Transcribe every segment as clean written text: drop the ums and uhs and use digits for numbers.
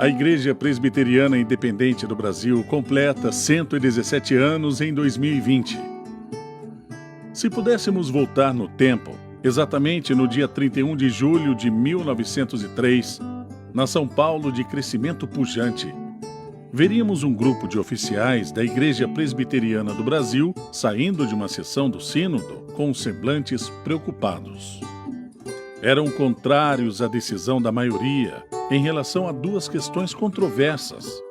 A Igreja Presbiteriana Independente do Brasil completa 117 anos em 2020. Se pudéssemos voltar no tempo, exatamente no dia 31 de julho de 1903, na São Paulo de crescimento pujante, veríamos um grupo de oficiais da Igreja Presbiteriana do Brasil saindo de uma sessão do Sínodo com semblantes preocupados. Eram contrários à decisão da maioria em relação a duas questões controversas: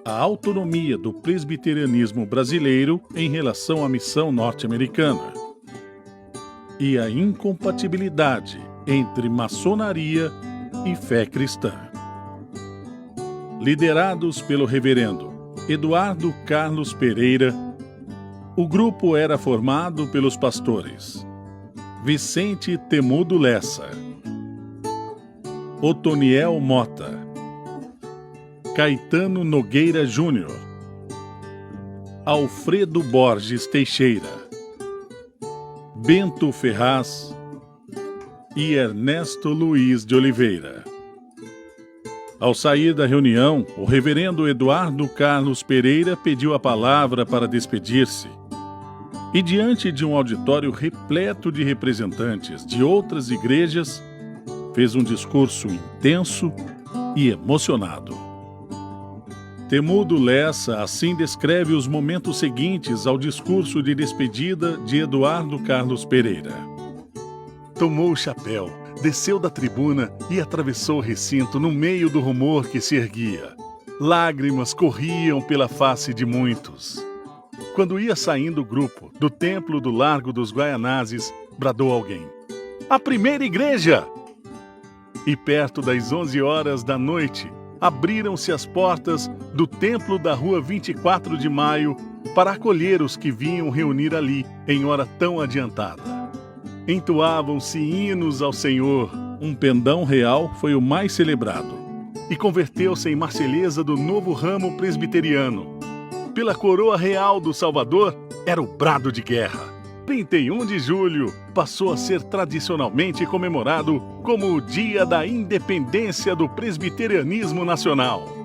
a autonomia do presbiterianismo brasileiro em relação à missão norte-americana e a incompatibilidade entre maçonaria e fé cristã. Liderados pelo reverendo Eduardo Carlos Pereira, o grupo era formado pelos pastores Vicente Temudo Lessa, Otoniel Mota, Caetano Nogueira Júnior, Alfredo Borges Teixeira, Bento Ferraz e Ernesto Luiz de Oliveira. Ao sair da reunião, o reverendo Eduardo Carlos Pereira pediu a palavra para despedir-se. E diante de um auditório repleto de representantes de outras igrejas, fez um discurso intenso e emocionado. Temudo Lessa assim descreve os momentos seguintes ao discurso de despedida de Eduardo Carlos Pereira. Tomou o chapéu, desceu da tribuna e atravessou o recinto no meio do rumor que se erguia. Lágrimas corriam pela face de muitos. Quando ia saindo o grupo do templo do Largo dos Guaianazes, bradou alguém: "A primeira igreja!" E perto das 11 horas da noite, abriram-se as portas do templo da rua 24 de Maio para acolher os que vinham reunir ali em hora tão adiantada. Entoavam-se hinos ao Senhor. Um pendão real foi o mais celebrado e converteu-se em Marselhesa do novo ramo presbiteriano. Pela coroa real do Salvador, era o brado de guerra. 31 de julho passou a ser tradicionalmente comemorado como o Dia da Independência do Presbiterianismo Nacional.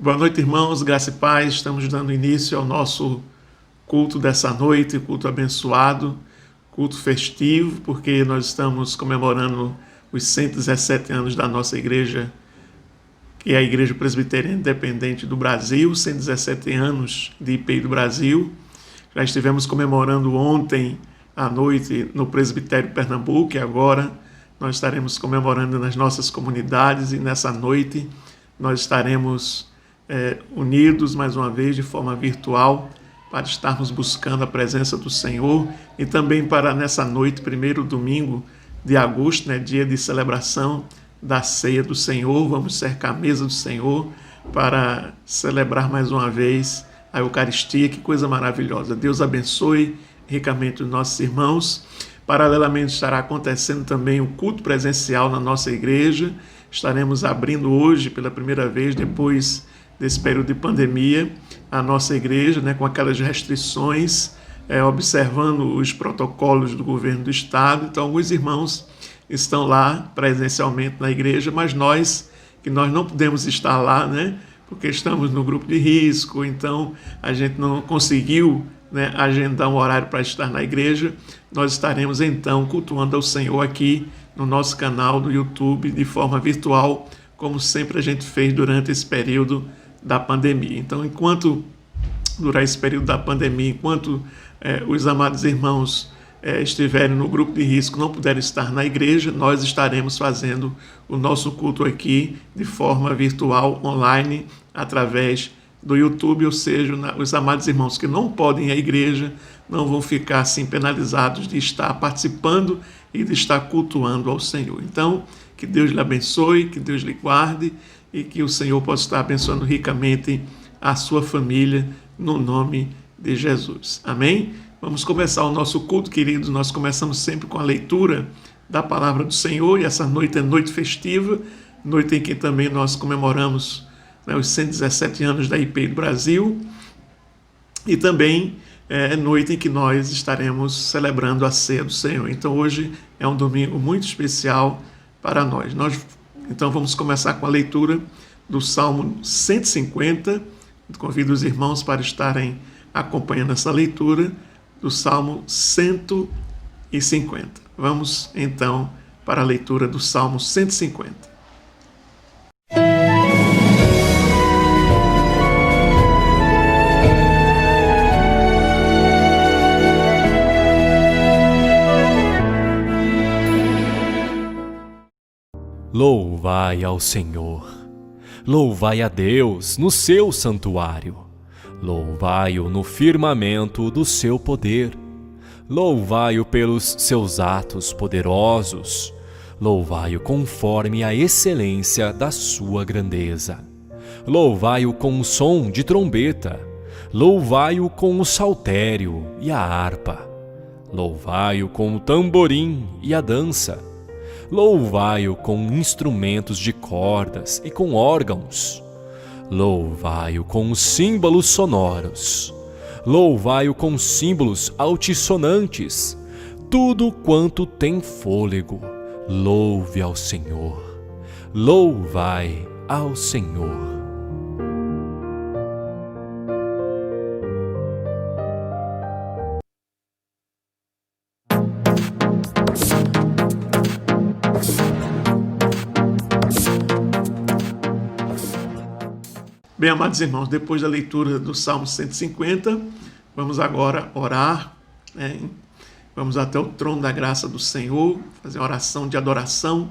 Boa noite, irmãos, graça e paz. Estamos dando início ao nosso culto dessa noite, culto abençoado, culto festivo, porque nós estamos comemorando os 117 anos da nossa igreja, que é a Igreja Presbiteriana Independente do Brasil, 117 anos de IPI do Brasil. Já estivemos comemorando ontem à noite no Presbitério Pernambuco e agora nós estaremos comemorando nas nossas comunidades e nessa noite nós estaremos unidos mais uma vez de forma virtual para estarmos buscando a presença do Senhor e também para nessa noite, primeiro domingo de agosto, dia de celebração da ceia do Senhor, vamos cercar a mesa do Senhor para celebrar mais uma vez a Eucaristia. Que coisa maravilhosa. Deus abençoe ricamente os nossos irmãos. Paralelamente estará acontecendo também o culto presencial na nossa igreja. Estaremos abrindo hoje pela primeira vez, depois desse período de pandemia, a nossa igreja, com aquelas restrições, observando os protocolos do governo do estado. Então, alguns irmãos estão lá presencialmente na igreja, mas nós não podemos estar lá, porque estamos no grupo de risco, então a gente não conseguiu agendar um horário para estar na igreja. Nós estaremos então cultuando ao Senhor aqui no nosso canal do YouTube de forma virtual, como sempre a gente fez durante esse período da pandemia. Então, enquanto durar esse período da pandemia, enquanto os amados irmãos estiverem no grupo de risco, não puderem estar na igreja, nós estaremos fazendo o nosso culto aqui de forma virtual, online, através do YouTube, ou seja, os amados irmãos que não podem ir à igreja não vão ficar assim penalizados de estar participando e de estar cultuando ao Senhor. Então, que Deus lhe abençoe, que Deus lhe guarde e que o Senhor possa estar abençoando ricamente a sua família, no nome de Jesus. Amém? Vamos começar o nosso culto, queridos. Nós começamos sempre com a leitura da palavra do Senhor, e essa noite é noite festiva, noite em que também nós comemoramos os 117 anos da IPI do Brasil, e também é noite em que nós estaremos celebrando a ceia do Senhor. Então hoje é um domingo muito especial para nós. Então vamos começar com a leitura do Salmo 150. Convido os irmãos para estarem acompanhando essa leitura do Salmo 150. Vamos então para a leitura do Salmo 150. Louvai ao Senhor, louvai a Deus no seu santuário, louvai-o no firmamento do seu poder, louvai-o pelos seus atos poderosos, louvai-o conforme a excelência da sua grandeza, louvai-o com o som de trombeta, louvai-o com o saltério e a harpa, louvai-o com o tamborim e a dança, louvai-o com instrumentos de cordas e com órgãos, louvai-o com símbolos sonoros, louvai-o com símbolos altissonantes, tudo quanto tem fôlego, louve ao Senhor, louvai ao Senhor. Bem, amados irmãos, depois da leitura do Salmo 150, vamos agora orar, Vamos até o trono da graça do Senhor, fazer uma oração de adoração.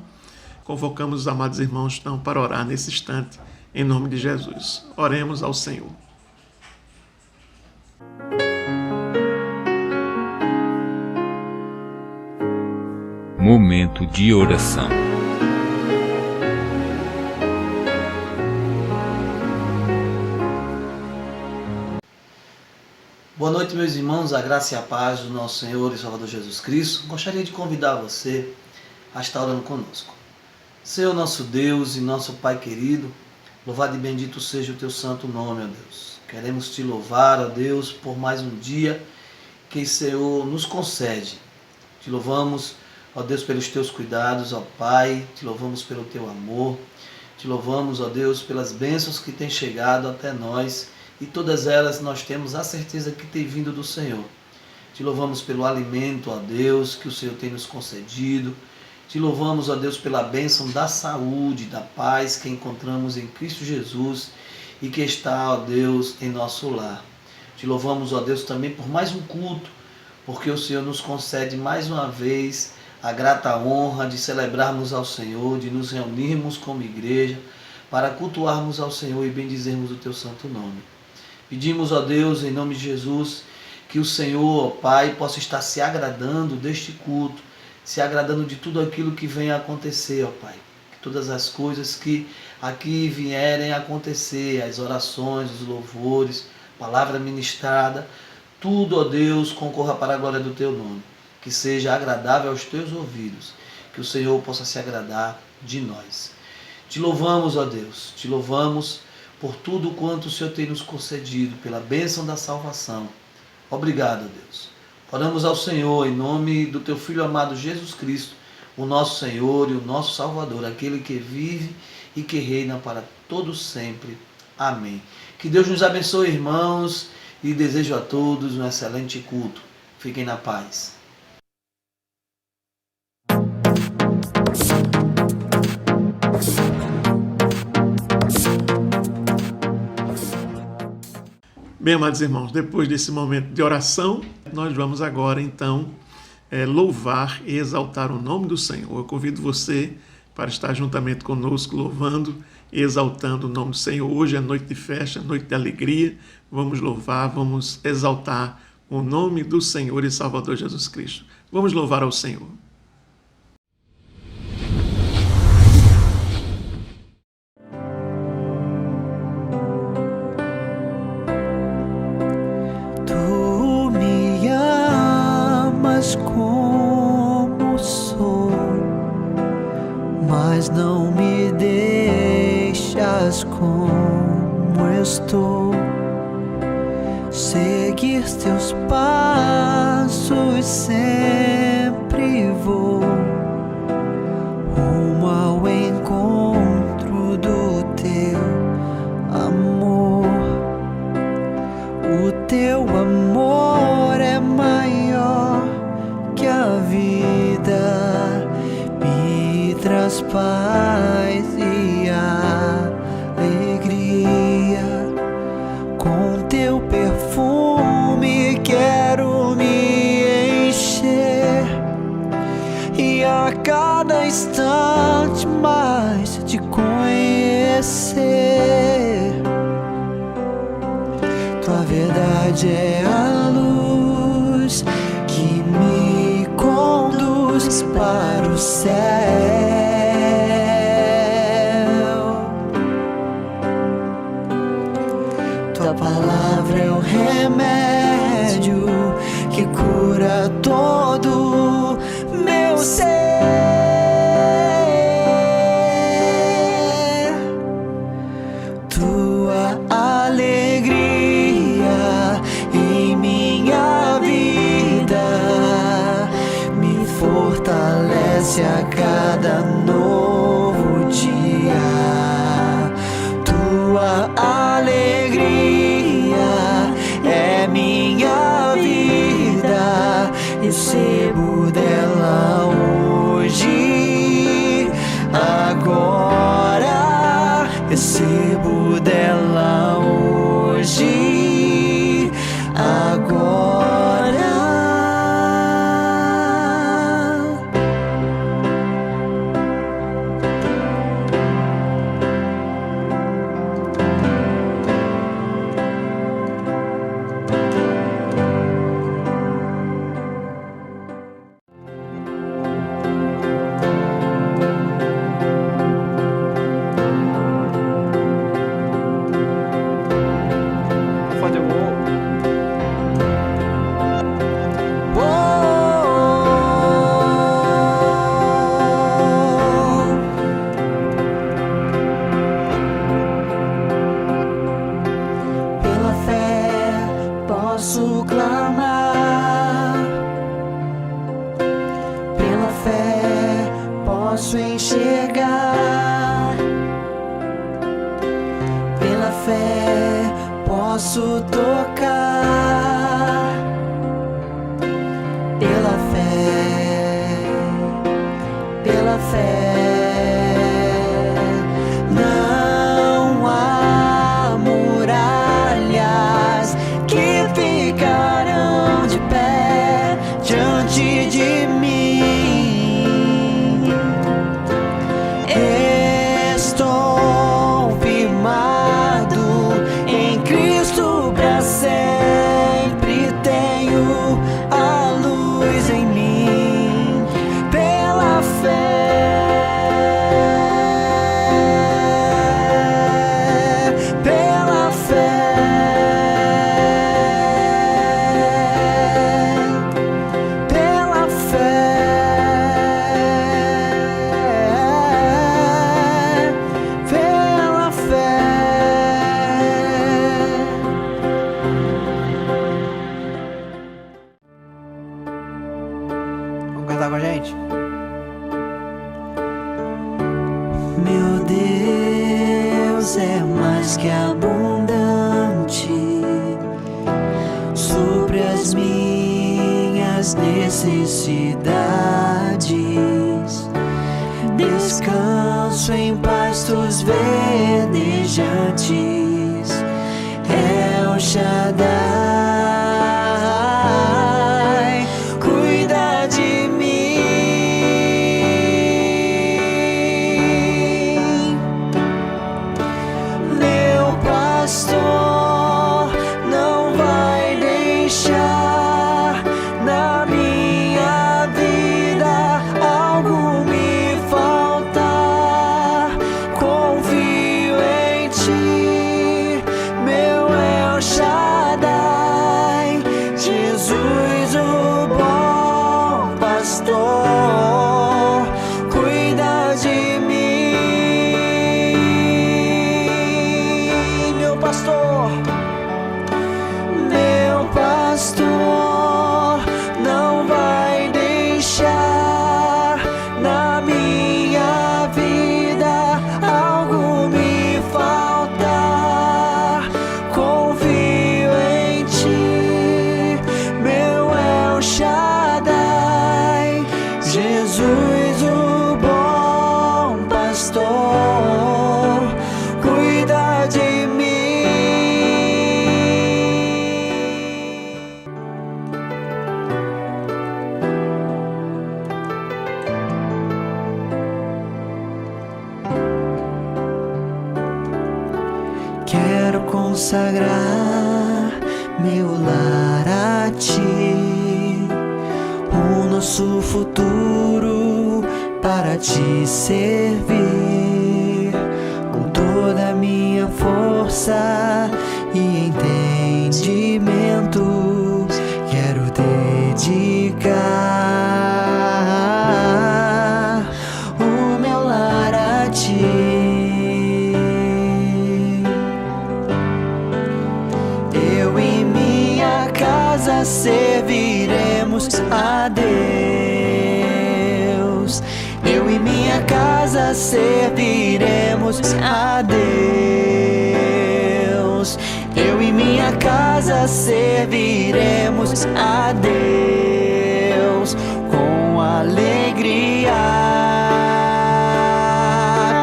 Convocamos os amados irmãos então para orar nesse instante, em nome de Jesus. Oremos ao Senhor. Momento de oração. Boa noite, meus irmãos, a graça e a paz do nosso Senhor e Salvador Jesus Cristo. Gostaria de convidar você a estar orando conosco. Senhor nosso Deus e nosso Pai querido, louvado e bendito seja o teu santo nome, ó Deus. Queremos te louvar, ó Deus, por mais um dia que o Senhor nos concede. Te louvamos, ó Deus, pelos teus cuidados, ó Pai, te louvamos pelo teu amor. Te louvamos, ó Deus, pelas bênçãos que têm chegado até nós e todas elas nós temos a certeza que têm vindo do Senhor. Te louvamos pelo alimento, ó Deus, que o Senhor tem nos concedido. Te louvamos, ó Deus, pela bênção da saúde, da paz que encontramos em Cristo Jesus e que está, ó Deus, em nosso lar. Te louvamos, ó Deus, também por mais um culto, porque o Senhor nos concede mais uma vez a grata honra de celebrarmos ao Senhor, de nos reunirmos como igreja, para cultuarmos ao Senhor e bendizermos o Teu santo nome. Pedimos, ó Deus, em nome de Jesus, que o Senhor, ó Pai, possa estar se agradando deste culto, se agradando de tudo aquilo que vem a acontecer, ó Pai. Que todas as coisas que aqui vierem a acontecer, as orações, os louvores, palavra ministrada, tudo, ó Deus, concorra para a glória do Teu nome. Que seja agradável aos Teus ouvidos, que o Senhor possa se agradar de nós. Te louvamos, ó Deus, te louvamos por tudo quanto o Senhor tem nos concedido, pela bênção da salvação. Obrigado, Deus. Oramos ao Senhor em nome do Teu Filho amado Jesus Cristo, o nosso Senhor e o nosso Salvador, aquele que vive e que reina para todos sempre. Amém. Que Deus nos abençoe, irmãos, e desejo a todos um excelente culto. Fiquem na paz. Bem, amados irmãos, depois desse momento de oração, nós vamos agora, então, louvar e exaltar o nome do Senhor. Eu convido você para estar juntamente conosco, louvando e exaltando o nome do Senhor. Hoje é noite de festa, noite de alegria. Vamos louvar, vamos exaltar o nome do Senhor e Salvador Jesus Cristo. Vamos louvar ao Senhor. Como sou, mas não me deixas como estou. Seguir teus passos sempre vou, rumo ao encontro do teu amor. O teu amor é maior que a vida, me traz paz e alegria. Com teu perfume quero me encher e a cada instante mais te conhecer. Tua verdade é a luz que me conduz para o céu. Tua palavra é o remédio que cura todo meu ser. Tua alegria em minha vida me fortalece a cada novo dia. Tua alegria é minha vida, recebo dela hoje, agora, recebo dela hoje, agora. Pela fé posso clamar, pela fé posso enxergar posso tocar pela fé, pela fé. Não há muralhas que ficarão de pé diante de mim. Estou firmado em Cristo pra sempre. Tenho a luz em mim pela fé, pela fé, pela fé, pela fé. Vamos cantar com a gente? Meu Deus é mais que abundante sobre as minhas necessidades. Descanso em pastos verdejantes. El Shaddai cuida de mim. Meu pastor não vai deixar na minha vida algo me faltar. Confio em ti, meu El Shaddai, Jesus o bom pastor, cuida de mim. Meu pastor não vai deixar na minha vida algo me faltar. Confio em ti, meu El Shaddai, Jesus o bom pastor, cuida de mim. Quero consagrar meu lar a ti, o nosso futuro para te servir com toda a minha força e entendimento. Quero dedicar o meu lar a ti. Eu e minha casa serviremos a Deus. Eu e minha casa serviremos a Deus. Eu e minha casa serviremos a Deus com alegria.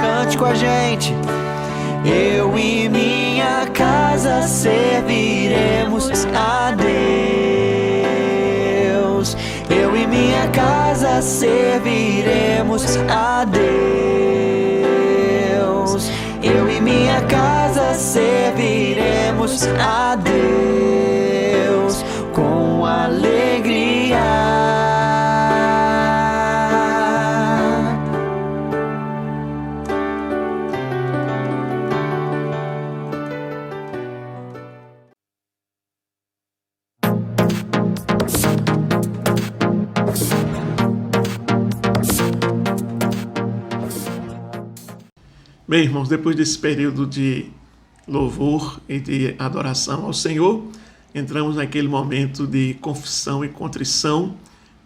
Cante com a gente. Eu e minha casa serviremos a Deus. Eu e minha casa serviremos a Deus. Eu e minha casa serviremos a Deus com alegria. Bem, irmãos, depois desse período de louvor e de adoração ao Senhor, entramos naquele momento de confissão e contrição,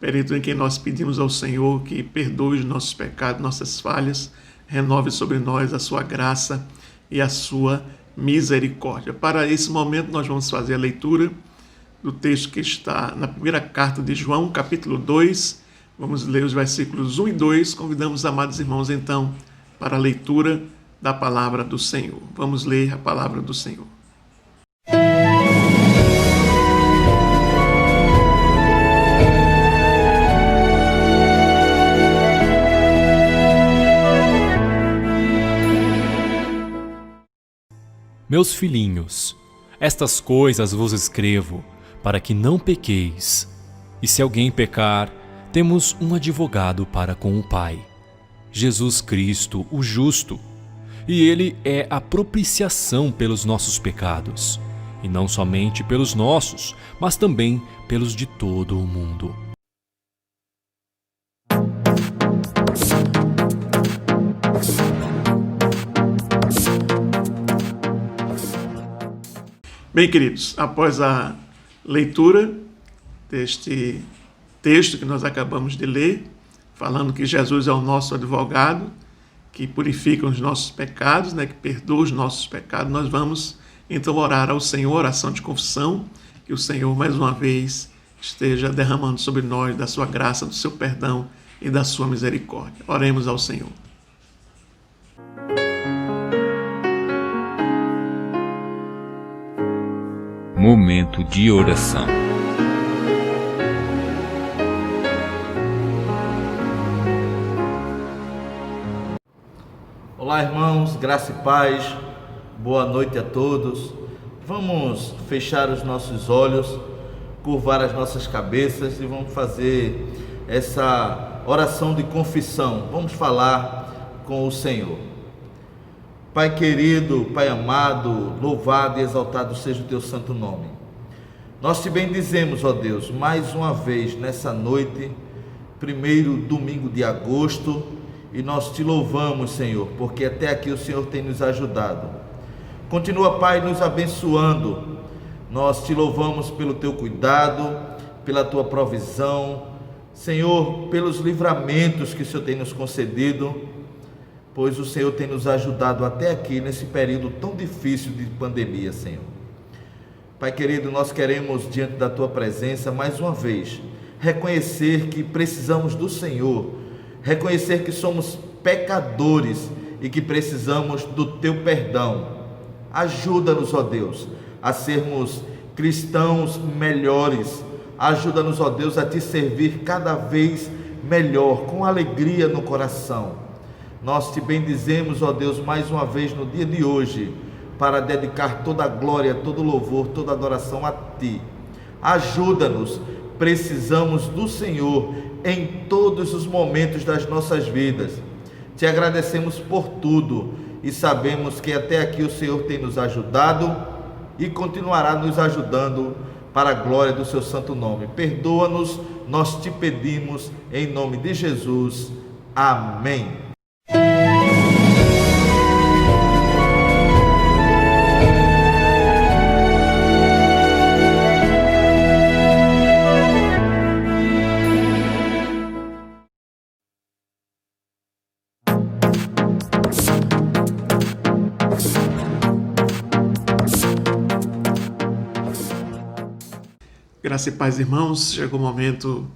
período em que nós pedimos ao Senhor que perdoe os nossos pecados, nossas falhas, renove sobre nós a sua graça e a sua misericórdia. Para esse momento, nós vamos fazer a leitura do texto que está na primeira carta de João, capítulo 2. Vamos ler os versículos 1 e 2. Convidamos os amados irmãos, então, para a leitura da palavra do Senhor. Vamos ler a palavra do Senhor. Meus filhinhos, estas coisas vos escrevo, para que não pequeis. E se alguém pecar, temos um advogado para com o Pai, Jesus Cristo, o justo. E ele é a propiciação pelos nossos pecados, e não somente pelos nossos, mas também pelos de todo o mundo. Bem, queridos, após a leitura deste texto que nós acabamos de ler, falando que Jesus é o nosso advogado, que purifica os nossos pecados, que perdoa os nossos pecados, nós vamos então orar ao Senhor, oração de confissão, que o Senhor mais uma vez esteja derramando sobre nós da sua graça, do seu perdão e da sua misericórdia. Oremos ao Senhor. Momento de oração. Olá, irmãos, graça e paz, boa noite a todos. Vamos fechar os nossos olhos, curvar as nossas cabeças e vamos fazer essa oração de confissão. Vamos falar com o Senhor. Pai querido, Pai amado, louvado e exaltado seja o teu santo nome. Nós te bendizemos, ó Deus, mais uma vez nessa noite, primeiro domingo de agosto, e nós te louvamos, Senhor, porque até aqui o Senhor tem nos ajudado. Continua, Pai, nos abençoando. Nós te louvamos pelo teu cuidado, pela tua provisão, Senhor, pelos livramentos que o Senhor tem nos concedido, pois o Senhor tem nos ajudado até aqui nesse período tão difícil de pandemia, Senhor. Pai querido, nós queremos, diante da tua presença, mais uma vez, reconhecer que precisamos do Senhor, reconhecer que somos pecadores e que precisamos do teu perdão. Ajuda-nos, ó Deus, a sermos cristãos melhores. Ajuda-nos, ó Deus, a te servir cada vez melhor, com alegria no coração. Nós te bendizemos, ó Deus, mais uma vez no dia de hoje, para dedicar toda a glória, todo o louvor, toda a adoração a Ti. Ajuda-nos, precisamos do Senhor em todos os momentos das nossas vidas. Te agradecemos por tudo e sabemos que até aqui o Senhor tem nos ajudado e continuará nos ajudando para a glória do seu santo nome. Perdoa-nos, nós te pedimos em nome de Jesus. Amém. Graça e paz, irmãos, chegou o momento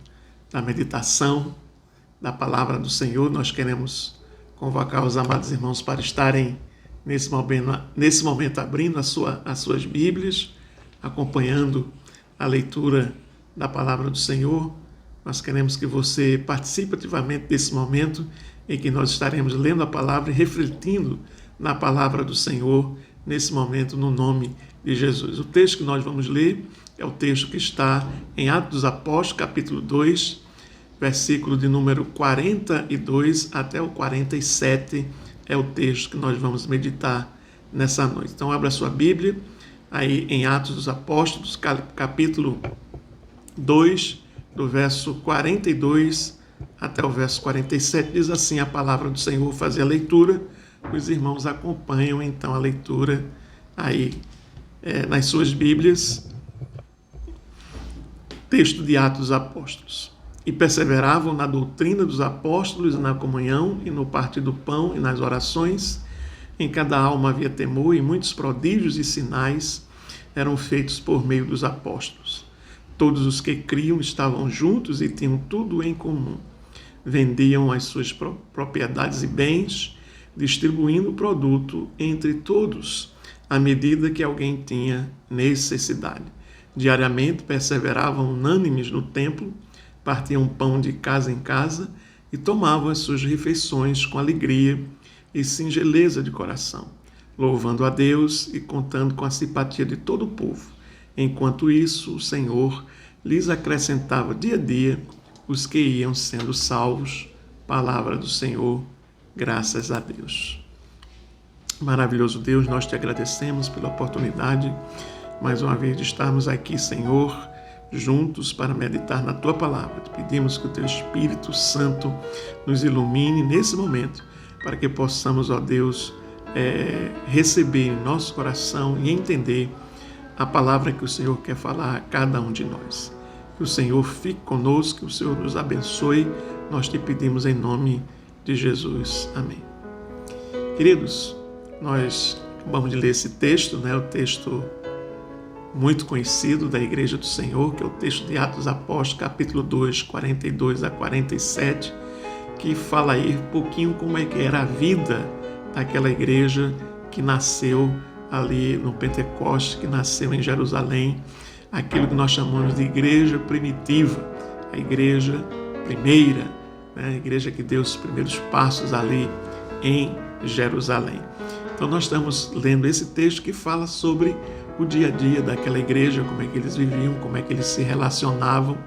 da meditação da palavra do Senhor. Nós queremos convocar os amados irmãos para estarem nesse momento abrindo as suas Bíblias, acompanhando a leitura da palavra do Senhor. Nós queremos que você participe ativamente desse momento em que nós estaremos lendo a palavra e refletindo na palavra do Senhor nesse momento, no nome de Jesus. O texto que nós vamos ler é o texto que está em Atos dos Apóstolos, capítulo 2, versículo de número 42 até o 47, é o texto que nós vamos meditar nessa noite. Então, abra a sua Bíblia, aí em Atos dos Apóstolos, capítulo 2, do verso 42 até o verso 47, diz assim a palavra do Senhor. Vou fazer a leitura, os irmãos acompanham então a leitura aí nas suas Bíblias. Texto de Atos dos Apóstolos. E perseveravam na doutrina dos apóstolos, na comunhão e no partir do pão e nas orações. Em cada alma havia temor, e muitos prodígios e sinais eram feitos por meio dos apóstolos. Todos os que criam estavam juntos e tinham tudo em comum. Vendiam as suas propriedades e bens, distribuindo o produto entre todos, à medida que alguém tinha necessidade. Diariamente perseveravam unânimes no templo, partiam pão de casa em casa e tomavam as suas refeições com alegria e singeleza de coração, louvando a Deus e contando com a simpatia de todo o povo. Enquanto isso, o Senhor lhes acrescentava dia a dia os que iam sendo salvos. Palavra do Senhor, graças a Deus. Maravilhoso Deus, nós te agradecemos pela oportunidade, mais uma vez, de estarmos aqui, Senhor, juntos para meditar na Tua Palavra. Te pedimos que o Teu Espírito Santo nos ilumine nesse momento, para que possamos, ó Deus, receber em nosso coração e entender a palavra que o Senhor quer falar a cada um de nós. Que o Senhor fique conosco, que o Senhor nos abençoe. Nós te pedimos em nome de Jesus. Amém. Queridos, nós acabamos de ler esse texto, o texto muito conhecido da Igreja do Senhor, que é o texto de Atos Apóstolos, capítulo 2, 42 a 47, que fala aí um pouquinho como é que era a vida daquela igreja que nasceu ali no Pentecostes, que nasceu em Jerusalém, aquilo que nós chamamos de igreja primitiva, a igreja primeira, a igreja que deu os primeiros passos ali em Jerusalém. Então nós estamos lendo esse texto que fala sobre o dia a dia daquela igreja, como é que eles viviam, como é que eles se relacionavam,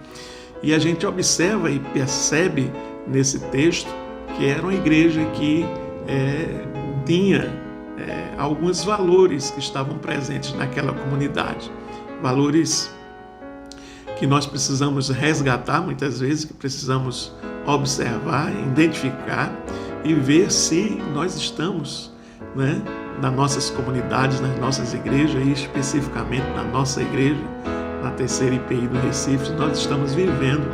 e a gente observa e percebe nesse texto que era uma igreja que tinha alguns valores que estavam presentes naquela comunidade, valores que nós precisamos resgatar muitas vezes, que precisamos observar, identificar e ver se nós estamos, nas nossas comunidades, nas nossas igrejas, e especificamente na nossa igreja, na terceira IPI do Recife, nós estamos vivendo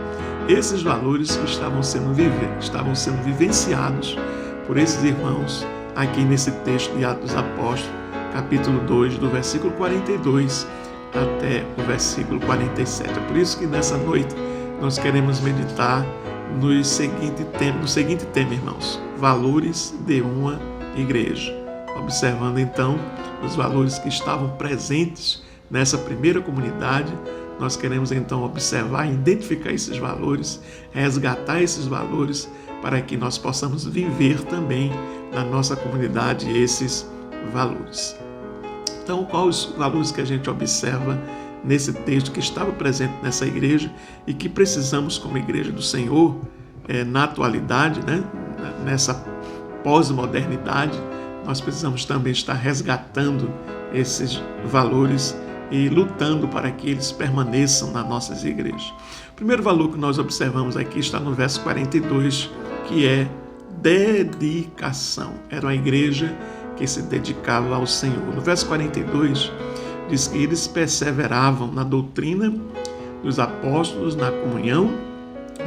esses valores que estavam sendo vivenciados por esses irmãos aqui nesse texto de Atos dos Apóstolos, capítulo 2, do versículo 42 até o versículo 47. É por isso que nessa noite nós queremos meditar no seguinte tema, irmãos: valores de uma igreja. Observando então os valores que estavam presentes nessa primeira comunidade, nós queremos então observar, identificar esses valores, resgatar esses valores, para que nós possamos viver também na nossa comunidade esses valores. Então, quais os valores que a gente observa nesse texto que estava presente nessa igreja e que precisamos, como igreja do Senhor, na atualidade, nessa pós-modernidade, nós precisamos também estar resgatando esses valores e lutando para que eles permaneçam nas nossas igrejas. O primeiro valor que nós observamos aqui está no verso 42, que é dedicação. Era uma igreja que se dedicava ao Senhor. No verso 42, diz que eles perseveravam na doutrina dos apóstolos, na comunhão,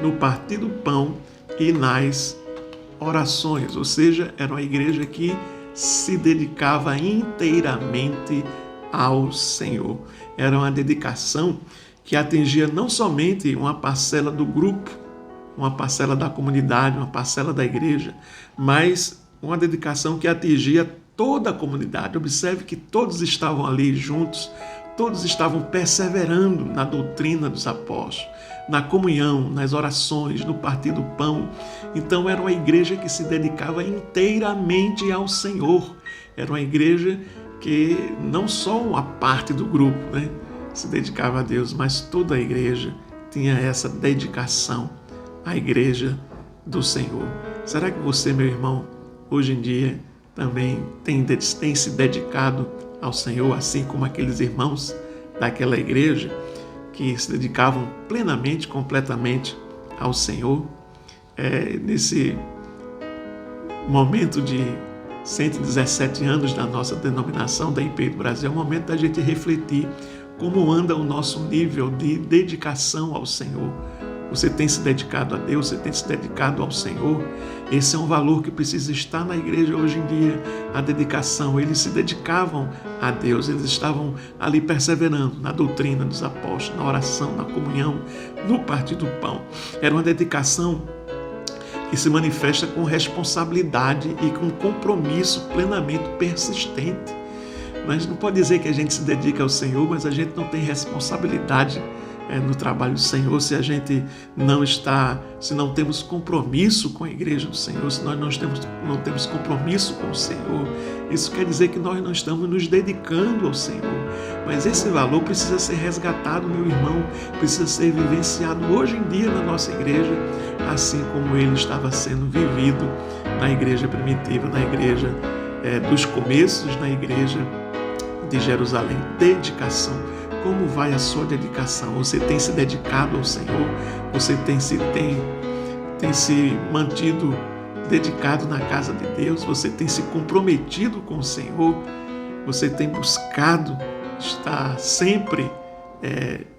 no partir do pão e nas orações. Ou seja, era uma igreja que se dedicava inteiramente ao Senhor. Era uma dedicação que atingia não somente uma parcela do grupo, uma parcela da comunidade, uma parcela da igreja, mas uma dedicação que atingia toda a comunidade. Observe que todos estavam ali juntos, todos estavam perseverando na doutrina dos apóstolos, na comunhão, nas orações, no partir do pão. Então era uma igreja que se dedicava inteiramente ao Senhor. Era uma igreja que não só uma parte do grupo, se dedicava a Deus, mas toda a igreja tinha essa dedicação à igreja do Senhor. Será que você, meu irmão, hoje em dia também tem se dedicado ao Senhor, assim como aqueles irmãos daquela igreja que se dedicavam plenamente, completamente ao Senhor? Nesse momento de 117 anos da nossa denominação da IPI do Brasil, é o momento da gente refletir como anda o nosso nível de dedicação ao Senhor. Você tem se dedicado a Deus, você tem se dedicado ao Senhor. Esse é um valor que precisa estar na igreja hoje em dia, a dedicação. Eles se dedicavam a Deus, eles estavam ali perseverando na doutrina dos apóstolos, na oração, na comunhão, no partir do pão. Era uma dedicação que se manifesta com responsabilidade e com compromisso plenamente persistente. Mas não pode dizer que a gente se dedica ao Senhor, mas a gente não tem responsabilidade no trabalho do Senhor, se não temos compromisso com a igreja do Senhor, se nós não temos compromisso com o Senhor. Isso quer dizer que nós não estamos nos dedicando ao Senhor. Mas esse valor precisa ser resgatado, meu irmão, precisa ser vivenciado hoje em dia na nossa igreja, assim como ele estava sendo vivido na igreja primitiva, na igreja dos começos, na igreja de Jerusalém. Dedicação. Como vai a sua dedicação? Você tem se dedicado ao Senhor? Você tem se mantido dedicado na casa de Deus? Você tem se comprometido com o Senhor? Você tem buscado estar sempre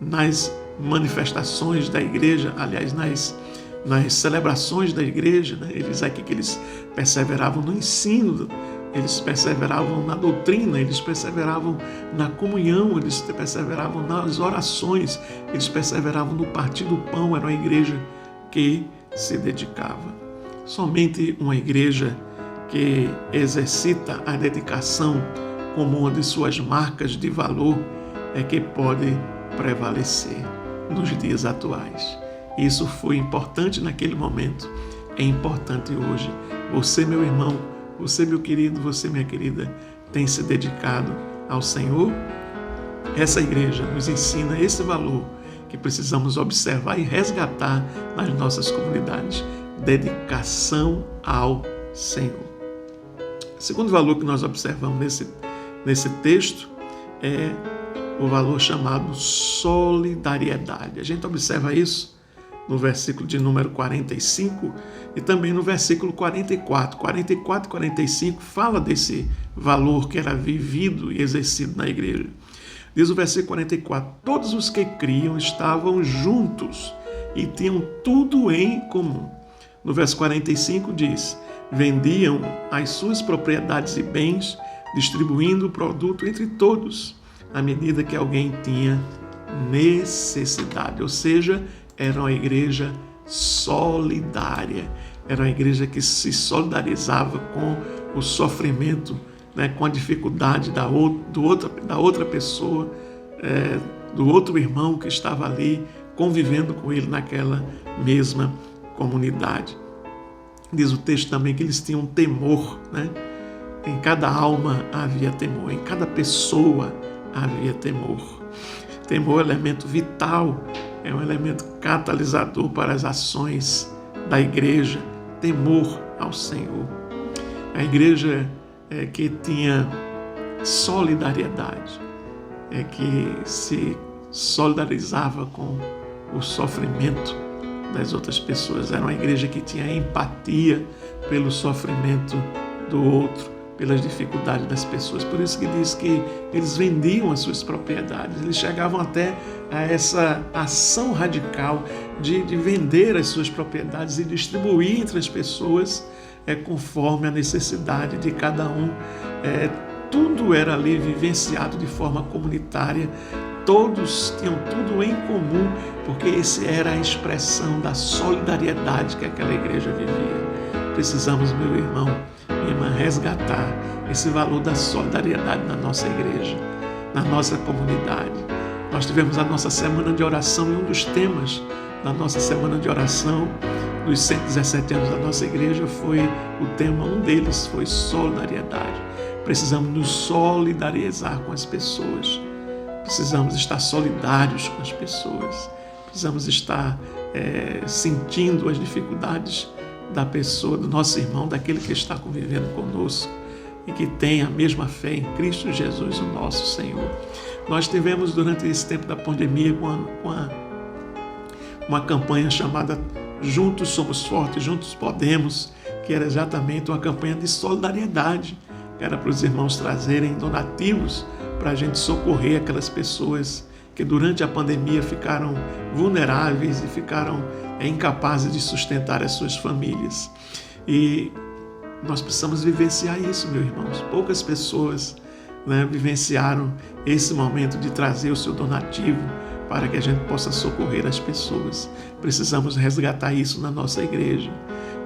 nas manifestações da igreja, aliás, nas celebrações da igreja, né? Eles aqui que eles perseveravam no ensino, eles perseveravam na doutrina, eles perseveravam na comunhão, eles perseveravam nas orações, eles perseveravam no partir do pão. Era uma igreja que se dedicava. Somente uma igreja que exercita a dedicação como uma de suas marcas de valor é que pode prevalecer nos dias atuais. Isso foi importante naquele momento, é importante hoje. Você, meu irmão, você, meu querido, você, minha querida, tem se dedicado ao Senhor? Essa igreja nos ensina esse valor que precisamos observar e resgatar nas nossas comunidades. Dedicação ao Senhor. O segundo valor que nós observamos nesse texto é o valor chamado solidariedade. A gente observa isso no versículo de número 45 e também no versículo 44. 44 e 45 fala desse valor que era vivido e exercido na igreja. Diz o versículo 44, todos os que criam estavam juntos e tinham tudo em comum. No verso 45 diz, vendiam as suas propriedades e bens, distribuindo o produto entre todos, à medida que alguém tinha necessidade. Ou seja, era uma igreja solidária, era uma igreja que se solidarizava com o sofrimento, né, com a dificuldade da outra pessoa, do outro irmão que estava ali convivendo com ele naquela mesma comunidade. Diz o texto também que eles tinham temor, né? Em cada alma havia temor, em cada pessoa havia temor. Temor é um elemento vital, é um elemento catalisador para as ações da igreja. Temor ao Senhor. A igreja que tinha solidariedade, que se solidarizava com o sofrimento das outras pessoas. Era uma igreja que tinha empatia pelo sofrimento do outro, pelas dificuldades das pessoas. Por isso que diz que eles vendiam as suas propriedades, eles chegavam até a essa ação radical de vender as suas propriedades e distribuir entre as pessoas conforme a necessidade de cada um. Tudo era ali vivenciado de forma comunitária, todos tinham tudo em comum, porque essa era a expressão da solidariedade que aquela igreja vivia. Precisamos, meu irmão, minha irmã, resgatar esse valor da solidariedade na nossa igreja, na nossa comunidade. Nós tivemos a nossa semana de oração e um dos temas da nossa semana de oração dos 117 anos da nossa igreja foi o tema, um deles foi solidariedade. Precisamos nos solidarizar com as pessoas, precisamos estar solidários com as pessoas, precisamos estar sentindo as dificuldades da pessoa, do nosso irmão, daquele que está convivendo conosco e que tem a mesma fé em Cristo Jesus, o nosso Senhor. Nós tivemos durante esse tempo da pandemia uma campanha chamada Juntos Somos Fortes, Juntos Podemos, que era exatamente uma campanha de solidariedade, que era para os irmãos trazerem donativos para a gente socorrer aquelas pessoas que durante a pandemia ficaram vulneráveis e ficaram incapazes de sustentar as suas famílias. E nós precisamos vivenciar isso, meus irmãos. Poucas pessoas, vivenciaram esse momento de trazer o seu donativo para que a gente possa socorrer as pessoas. Precisamos resgatar isso na nossa igreja.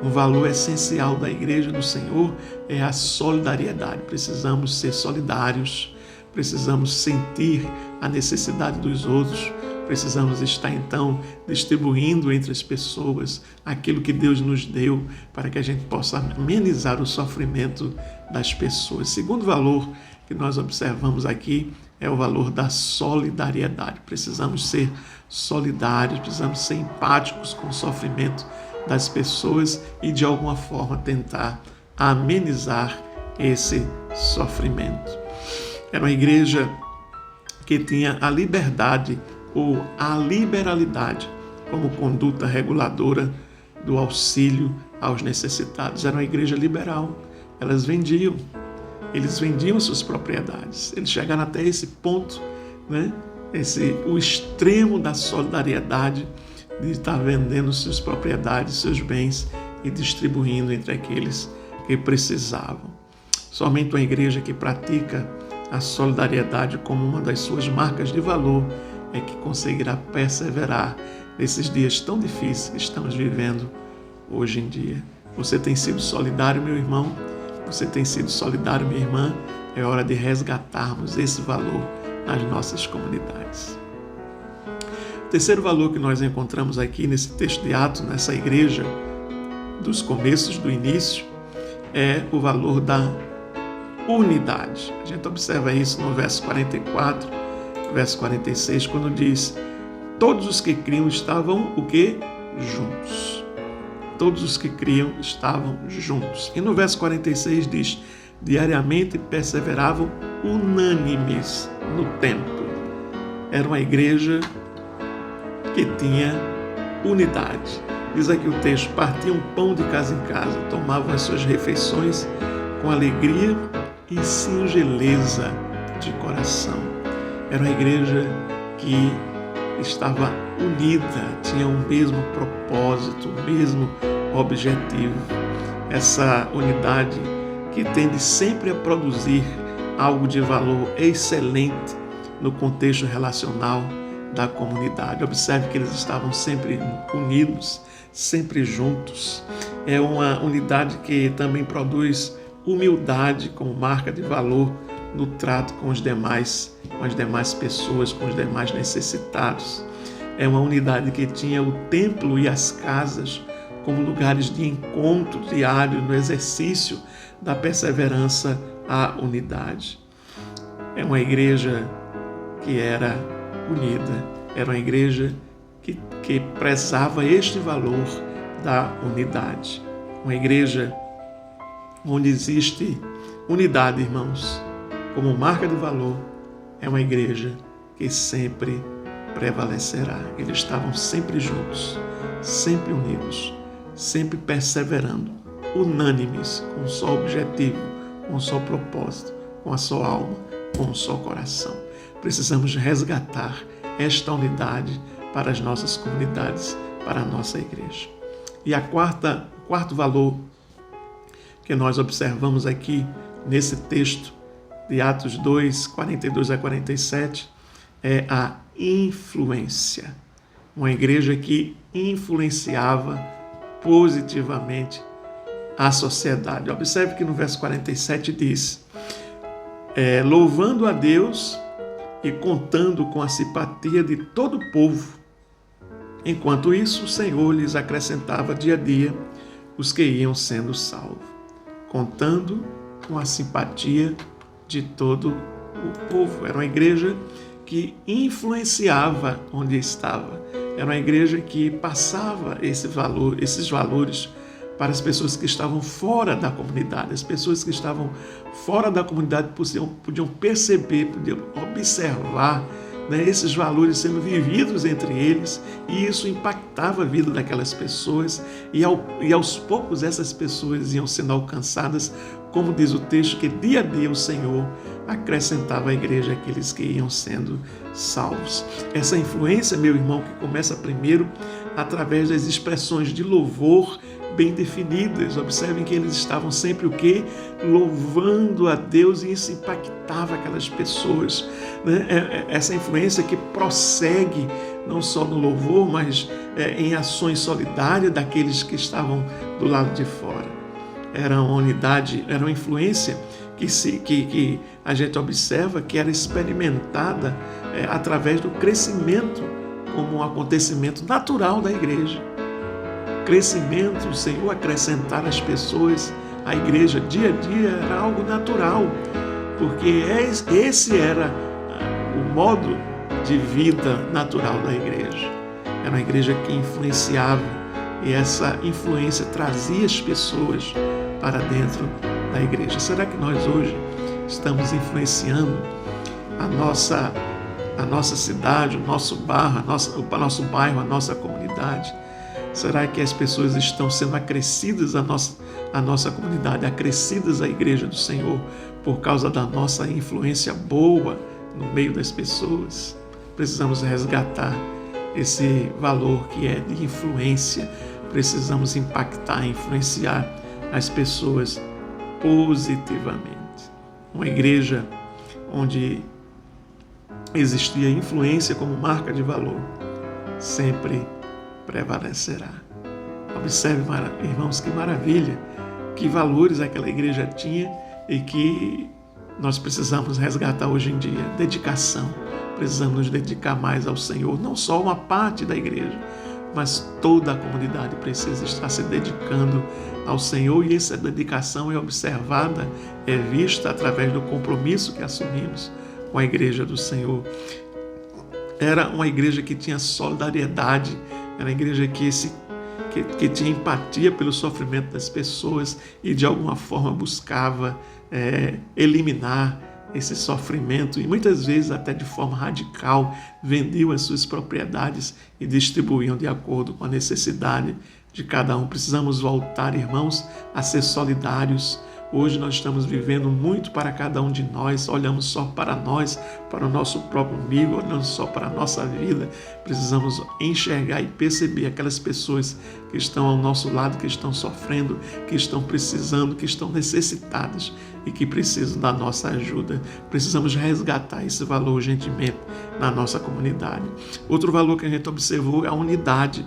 Um valor essencial da igreja do Senhor é a solidariedade. Precisamos ser solidários, precisamos sentir a necessidade dos outros, precisamos estar então distribuindo entre as pessoas aquilo que Deus nos deu para que a gente possa amenizar o sofrimento das pessoas. Segundo valor que nós observamos aqui é o valor da solidariedade. Precisamos ser solidários, precisamos ser empáticos com o sofrimento das pessoas e de alguma forma tentar amenizar esse sofrimento. Era uma igreja que tinha a liberdade ou a liberalidade como conduta reguladora do auxílio aos necessitados. Era uma igreja liberal. Eles vendiam suas propriedades. Eles chegaram até esse ponto, o extremo da solidariedade, de estar vendendo suas propriedades, seus bens e distribuindo entre aqueles que precisavam. Somente uma igreja que pratica a solidariedade como uma das suas marcas de valor é que conseguirá perseverar nesses dias tão difíceis que estamos vivendo hoje em dia. Você tem sido solidário, meu irmão? Você tem sido solidário, minha irmã? É hora de resgatarmos esse valor nas nossas comunidades. O terceiro valor que nós encontramos aqui nesse texto de Atos, nessa igreja dos começos, do início, é o valor da unidade. A gente observa isso no verso 44, verso 46, quando diz: todos os que criam estavam o quê? Juntos. Todos os que criam estavam juntos. E no verso 46 diz: diariamente perseveravam unânimes no templo. Era uma igreja que tinha unidade. Diz aqui o texto: partiam pão de casa em casa, tomavam as suas refeições com alegria e singeleza de coração. Era uma igreja que estava unida, tinha o mesmo propósito, o mesmo objetivo. Essa unidade que tende sempre a produzir algo de valor excelente no contexto relacional da comunidade. Observe que eles estavam sempre unidos, sempre juntos. É uma unidade que também produz humildade como marca de valor no trato com as demais pessoas, com os demais necessitados. É uma unidade que tinha o templo e as casas como lugares de encontro diário no exercício da perseverança à unidade. É uma igreja que era unida, era uma igreja que prezava este valor da unidade. Uma igreja onde existe unidade, irmãos, como marca de valor, é uma igreja que sempre prevalecerá. Eles estavam sempre juntos, sempre unidos, sempre perseverando, unânimes, com um só objetivo, com um só propósito, com a só alma, com um só coração. Precisamos resgatar esta unidade para as nossas comunidades, para a nossa igreja. E o quarto valor que nós observamos aqui nesse texto de Atos 2, 42 a 47, é a influência. Uma igreja que influenciava positivamente a sociedade. Observe que no verso 47 diz: louvando a Deus e contando com a simpatia de todo o povo. Enquanto isso, o Senhor lhes acrescentava dia a dia os que iam sendo salvos. Contando com a simpatia de todo o povo. Era uma igreja que influenciava onde estava. Era uma igreja que passava esses valores para as pessoas que estavam fora da comunidade. As pessoas que estavam fora da comunidade podiam perceber, podiam observar né, esses valores sendo vividos entre eles, e isso impactava a vida daquelas pessoas, e aos poucos essas pessoas iam sendo alcançadas, como diz o texto, que dia a dia o Senhor acrescentava à igreja aqueles que iam sendo salvos. Essa influência, meu irmão, que começa primeiro através das expressões de louvor bem definidas. Observem que eles estavam sempre o quê? Louvando a Deus, e isso impactava aquelas pessoas, né? Essa influência que prossegue não só no louvor, mas em ações solidárias daqueles que estavam do lado de fora. Era uma unidade, era uma influência que a gente observa que era experimentada através do crescimento como um acontecimento natural da igreja. Crescimento, o Senhor acrescentar as pessoas à igreja dia a dia era algo natural, porque esse era o modo de vida natural da igreja. Era uma igreja que influenciava, e essa influência trazia as pessoas para dentro da igreja. Será que nós hoje estamos influenciando a nossa cidade, o nosso bairro, a nossa comunidade? Será que as pessoas estão sendo acrescidas à nossa comunidade, acrescidas à igreja do Senhor por causa da nossa influência boa no meio das pessoas? Precisamos resgatar esse valor que é de influência. Precisamos impactar, influenciar as pessoas positivamente. Uma igreja onde existia influência como marca de valor sempre prevalecerá. Observe, irmãos, que maravilha, que valores aquela igreja tinha e que nós precisamos resgatar hoje em dia. Dedicação. Precisamos nos dedicar mais ao Senhor, não só uma parte da igreja, mas toda a comunidade precisa estar se dedicando ao Senhor, e essa dedicação é observada, é vista através do compromisso que assumimos com a igreja do Senhor. Era uma igreja que tinha solidariedade, era uma igreja que tinha empatia pelo sofrimento das pessoas e de alguma forma buscava eliminar esse sofrimento, e muitas vezes até de forma radical vendiam as suas propriedades e distribuíam de acordo com a necessidade de cada um. Precisamos voltar, irmãos, a ser solidários. Hoje nós estamos vivendo muito para cada um de nós, olhamos só para nós, para o nosso próprio umbigo, olhando só para a nossa vida. Precisamos enxergar e perceber aquelas pessoas que estão ao nosso lado, que estão sofrendo, que estão precisando, que estão necessitadas e que precisam da nossa ajuda. Precisamos resgatar esse valor urgentemente na nossa comunidade. Outro valor que a gente observou é a unidade.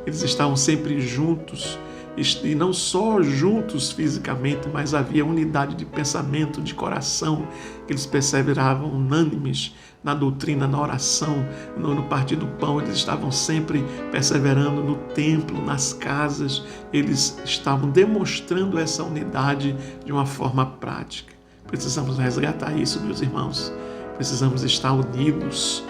Eles estavam sempre juntos, e não só juntos fisicamente, mas havia unidade de pensamento, de coração, que eles perseveravam unânimes na doutrina, na oração, no partir do pão. Eles estavam sempre perseverando no templo, nas casas. Eles estavam demonstrando essa unidade de uma forma prática. Precisamos resgatar isso, meus irmãos. Precisamos estar unidos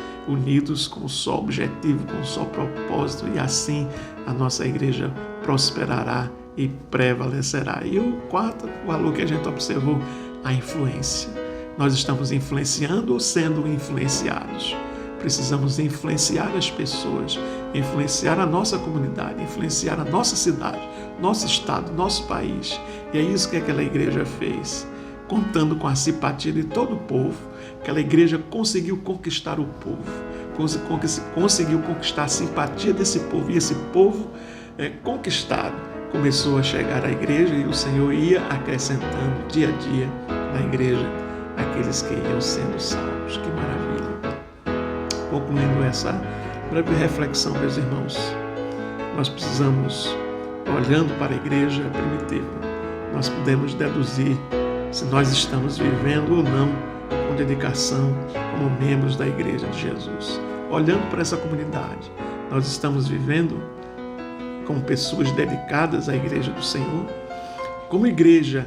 com um só objetivo, com um só propósito, e assim a nossa igreja prosperará e prevalecerá. E o quarto valor que a gente observou, a influência. Nós estamos influenciando ou sendo influenciados? Precisamos influenciar as pessoas, influenciar a nossa comunidade, influenciar a nossa cidade, nosso estado, nosso país. E é isso que aquela igreja fez, contando com a simpatia de todo o povo. Aquela igreja conseguiu conquistar o povo, conseguiu conquistar a simpatia desse povo, e esse povo conquistado começou a chegar à igreja, e o Senhor ia acrescentando dia a dia na igreja aqueles que iam sendo salvos. Que maravilha! Concluindo essa breve reflexão, meus irmãos, nós precisamos, olhando para a igreja primitiva, nós podemos deduzir se nós estamos vivendo ou não com dedicação como membros da igreja de Jesus. Olhando para essa comunidade, nós estamos vivendo como pessoas dedicadas à igreja do Senhor? Como igreja,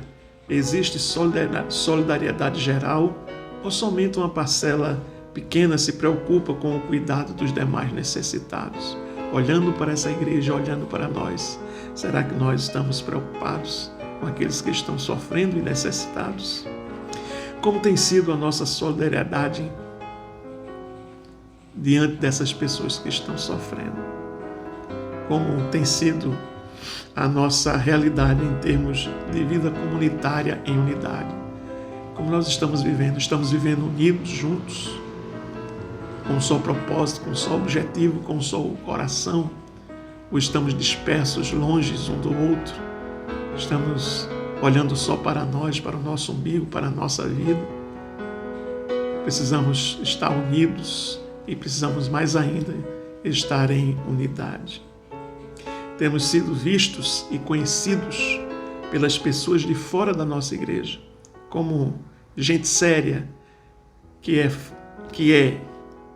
existe solidariedade geral, ou somente uma parcela pequena se preocupa com o cuidado dos demais necessitados? Olhando para essa igreja, olhando para nós, será que nós estamos preocupados com aqueles que estão sofrendo e necessitados? Como tem sido a nossa solidariedade diante dessas pessoas que estão sofrendo. Como tem sido a nossa realidade em termos de vida comunitária em unidade. Como nós estamos vivendo unidos, juntos, com um só propósito, com um só objetivo, com um só coração, ou estamos dispersos, longe um do outro, estamos olhando só para nós, para o nosso umbigo, para a nossa vida. Precisamos estar unidos e precisamos mais ainda estar em unidade. Temos sido vistos e conhecidos pelas pessoas de fora da nossa igreja como gente séria que é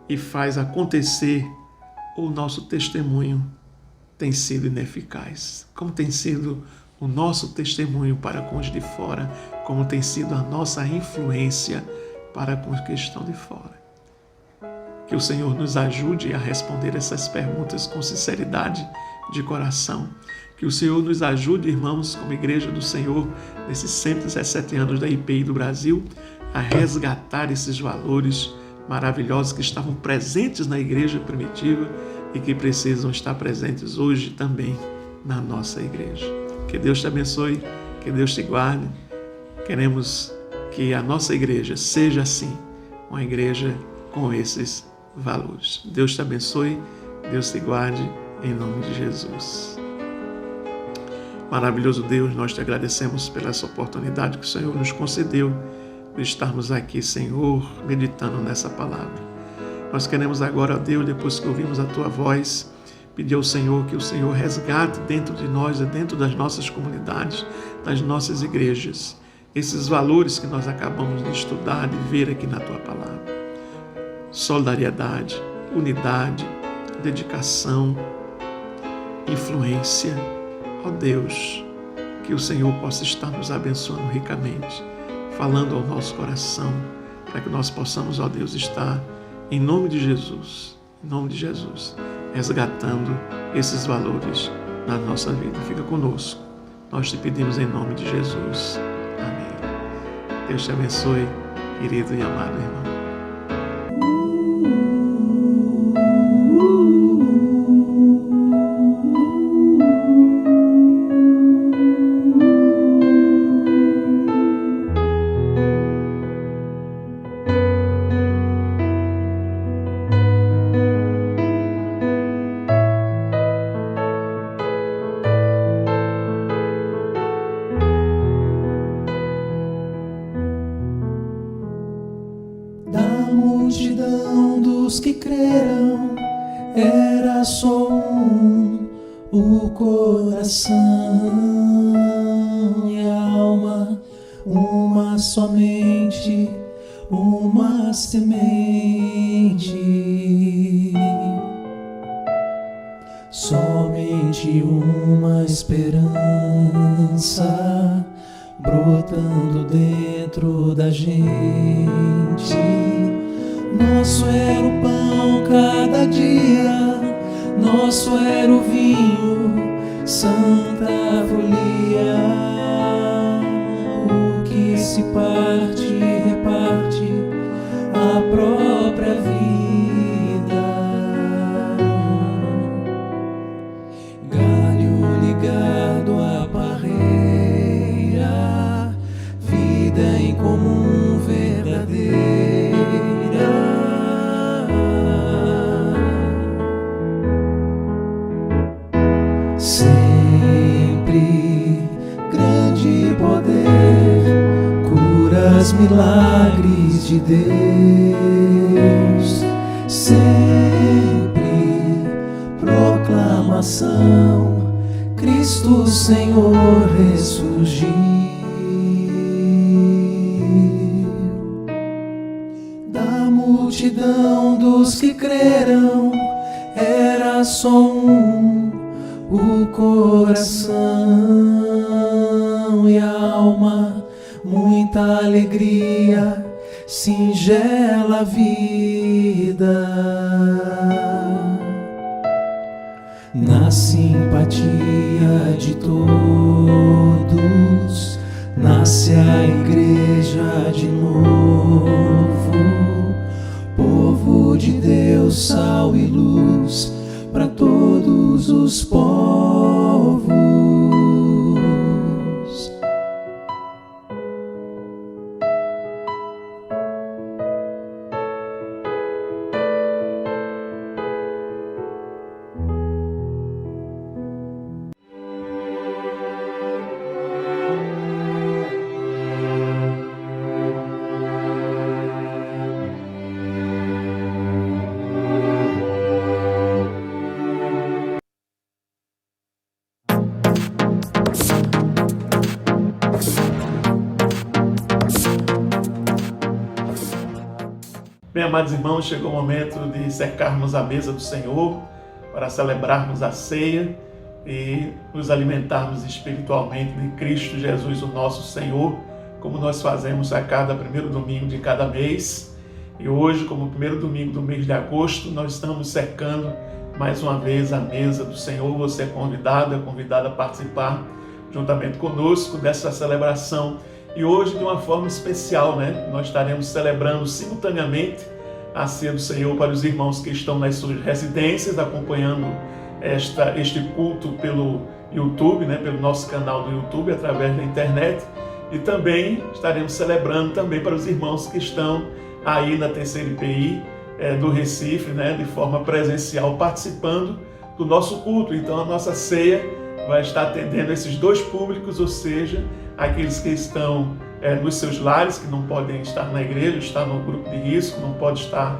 e faz acontecer. O nosso testemunho tem sido ineficaz. Como tem sido o nosso testemunho para com os de fora, como tem sido a nossa influência para com os que estão de fora. Que o Senhor nos ajude a responder essas perguntas com sinceridade de coração. Que o Senhor nos ajude, irmãos, como Igreja do Senhor, nesses 117 anos da IPI do Brasil, a resgatar esses valores maravilhosos que estavam presentes na igreja primitiva e que precisam estar presentes hoje também na nossa igreja. Que Deus te abençoe, que Deus te guarde. Queremos que a nossa igreja seja assim, uma igreja com esses valores. Deus te abençoe, Deus te guarde, em nome de Jesus. Maravilhoso Deus, nós te agradecemos pela essa oportunidade que o Senhor nos concedeu de estarmos aqui, Senhor, meditando nessa palavra. Nós queremos agora, ó Deus, depois que ouvimos a Tua voz, pedir ao Senhor que o Senhor resgate dentro de nós, dentro das nossas comunidades, das nossas igrejas, esses valores que nós acabamos de estudar, de ver aqui na Tua palavra. Solidariedade, unidade, dedicação, influência. Ó Deus, que o Senhor possa estar nos abençoando ricamente, falando ao nosso coração, para que nós possamos, ó Deus, estar em nome de Jesus, resgatando esses valores na nossa vida. Fica conosco. Nós te pedimos em nome de Jesus. Amém. Deus te abençoe, querido e amado irmão. Multidão dos que creram, era só o coração e a alma, uma somente, uma semente, somente uma esperança brotando dentro da gente. Nosso era o pão cada dia, nosso era o vinho, santa folia. O que se parte, reparte a própria vida. Galho ligado à parreira, vida em comum verdadeira. Sempre grande poder, curas, milagres de Deus. Sempre proclamação, Cristo Senhor ressurgiu. Da multidão dos que creram, era só o coração e a alma, muita alegria, singela vida. Na simpatia de todos, nasce a igreja de novo, povo de Deus para todos os povos. Bem, amados irmãos, chegou o momento de cercarmos a mesa do Senhor para celebrarmos a ceia e nos alimentarmos espiritualmente de Cristo Jesus, o nosso Senhor, como nós fazemos a cada primeiro domingo de cada mês. E hoje, como primeiro domingo do mês de agosto, nós estamos cercando mais uma vez a mesa do Senhor. Você é convidado a participar juntamente conosco dessa celebração. E hoje, de uma forma especial, nós estaremos celebrando simultaneamente a ceia do Senhor para os irmãos que estão nas suas residências, acompanhando este culto pelo YouTube, pelo nosso canal do YouTube, através da internet. E também estaremos celebrando também para os irmãos que estão aí na terceira IPI do Recife, de forma presencial, participando do nosso culto. Então, a nossa ceia vai estar atendendo esses dois públicos, ou seja, aqueles que estão nos seus lares, que não podem estar na igreja, está no grupo de risco, não pode estar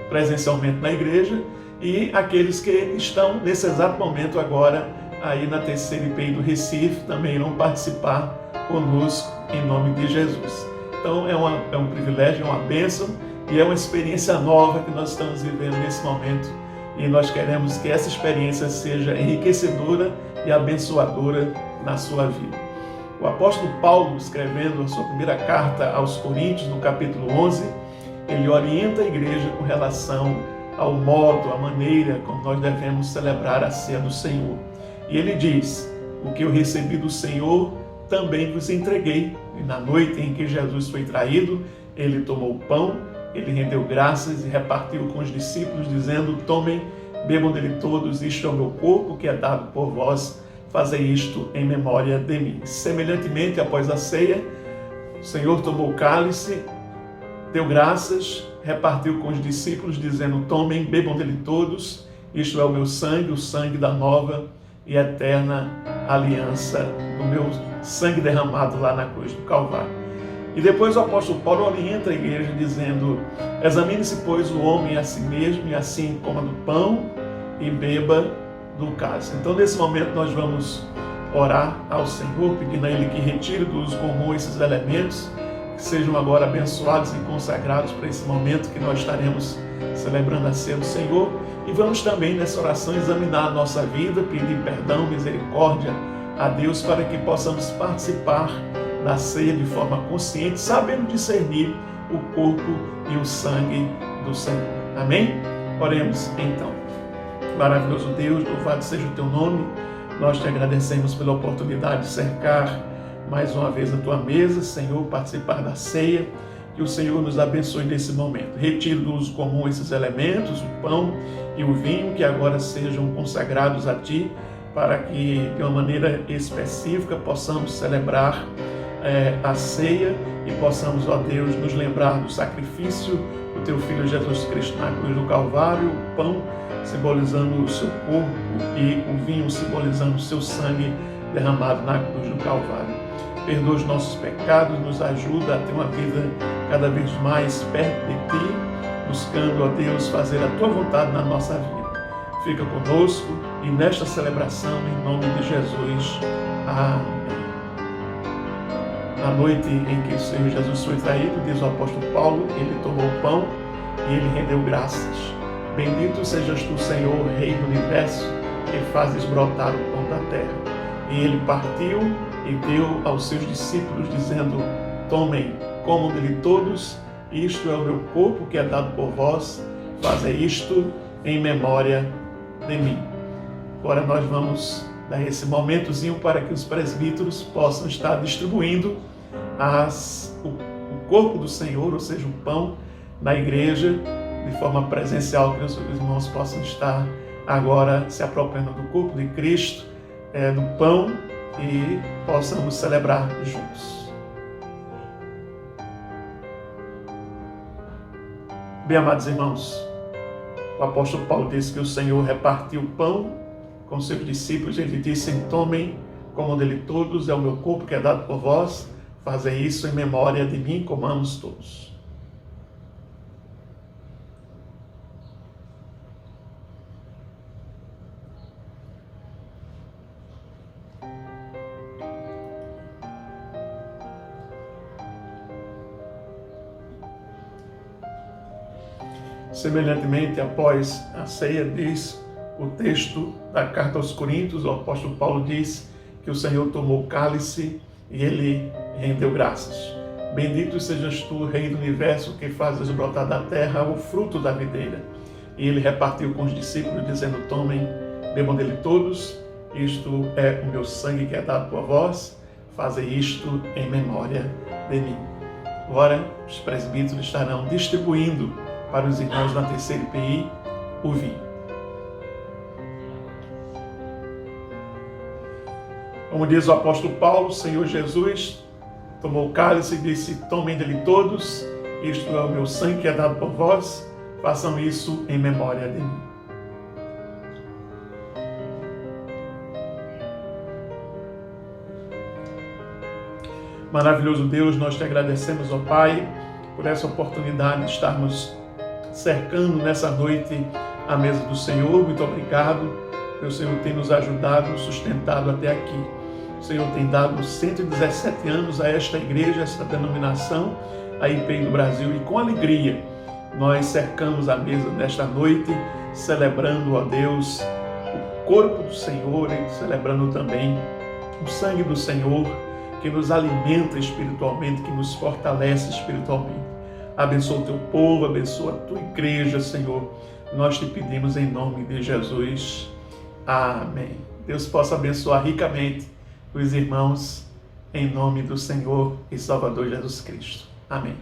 presencialmente na igreja, e aqueles que estão nesse exato momento agora aí na terceira IPI do Recife também irão participar conosco em nome de Jesus. Então é um privilégio, é uma bênção e é uma experiência nova que nós estamos vivendo nesse momento, e nós queremos que essa experiência seja enriquecedora e abençoadora na sua vida. O apóstolo Paulo, escrevendo a sua primeira carta aos Coríntios, no capítulo 11, ele orienta a igreja com relação ao modo, à maneira como nós devemos celebrar a ceia do Senhor. E ele diz: o que eu recebi do Senhor também vos entreguei. E na noite em que Jesus foi traído, ele tomou o pão, ele rendeu graças e repartiu com os discípulos, dizendo: tomem, bebam dele todos, isto é o meu corpo que é dado por vós, fazei isto em memória de mim. Semelhantemente, após a ceia, o Senhor tomou o cálice, deu graças, repartiu com os discípulos, dizendo: tomem, bebam dele todos, isto é o meu sangue, o sangue da nova e eterna aliança, do meu sangue derramado lá na cruz do Calvário. E depois o apóstolo Paulo orienta a igreja dizendo: examine-se, pois, o homem a si mesmo, e assim coma do pão e beba do cálice. Então, nesse momento, nós vamos orar ao Senhor, pedindo a Ele que retire do uso comum esses elementos, que sejam agora abençoados e consagrados para esse momento que nós estaremos celebrando a ceia do Senhor. E vamos também, nessa oração, examinar a nossa vida, pedir perdão, misericórdia a Deus, para que possamos participar da ceia de forma consciente, sabendo discernir o corpo e o sangue do Senhor. Amém? Oremos então. Maravilhoso Deus, louvado seja o teu nome. Nós te agradecemos pela oportunidade de cercar mais uma vez a tua mesa, Senhor, participar da ceia. Que o Senhor nos abençoe nesse momento. Retire do uso comum esses elementos, o pão e o vinho, que agora sejam consagrados a ti, para que de uma maneira específica possamos celebrar a ceia e possamos, ó Deus, nos lembrar do sacrifício do teu Filho Jesus Cristo na cruz do Calvário, o pão simbolizando o seu corpo e o vinho simbolizando o seu sangue derramado na cruz do Calvário. Perdoa os nossos pecados, nos ajuda a ter uma vida cada vez mais perto de ti, buscando, ó Deus, fazer a tua vontade na nossa vida. Fica conosco e nesta celebração, em nome de Jesus. Amém. Na noite em que o Senhor Jesus foi traído, diz o apóstolo Paulo, ele tomou o pão e ele rendeu graças. Bendito sejas tu, Senhor, Rei do Universo, que fazes brotar o pão da terra. E ele partiu e deu aos seus discípulos, dizendo: tomem, comam dele todos, isto é o meu corpo que é dado por vós, fazei isto em memória de mim. Agora nós vamos dar esse momentozinho para que os presbíteros possam estar distribuindo o corpo do Senhor, ou seja, o pão, na igreja, de forma presencial, que os irmãos possam estar agora se apropriando do corpo de Cristo, do pão, e possamos celebrar juntos. Bem, amados irmãos, o apóstolo Paulo disse que o Senhor repartiu o pão com seus discípulos. Ele disse: tomem, comam dele todos, é o meu corpo que é dado por vós, fazei isso em memória de mim, comamos todos. Semelhantemente, após a ceia, diz o texto da carta aos Coríntios, o apóstolo Paulo diz que o Senhor tomou o cálice e ele rendeu graças. Bendito sejas tu, Rei do Universo, que fazes brotar da terra o fruto da videira. E ele repartiu com os discípulos, dizendo: tomem, bebam dele todos, isto é o meu sangue que é dado por vós, fazei isto em memória de mim. Agora, os presbíteros estarão distribuindo para os irmãos da terceira IPI o vinho. Como diz o apóstolo Paulo, o Senhor Jesus tomou o cálice e disse: tomem dele todos, isto é o meu sangue que é dado por vós, façam isso em memória de mim. Maravilhoso Deus, nós te agradecemos, ó Pai, por essa oportunidade de estarmos cercando nessa noite a mesa do Senhor. Muito obrigado, o Senhor tem nos ajudado, sustentado até aqui. O Senhor tem dado 117 anos a esta igreja, a esta denominação, a IPI do Brasil, e com alegria nós cercamos a mesa nesta noite, celebrando, ó Deus, o corpo do Senhor e celebrando também o sangue do Senhor, que nos alimenta espiritualmente, que nos fortalece espiritualmente. Abençoa o teu povo, abençoa a tua igreja, Senhor. Nós te pedimos em nome de Jesus. Amém. Deus possa abençoar ricamente os irmãos, em nome do Senhor e Salvador Jesus Cristo. Amém.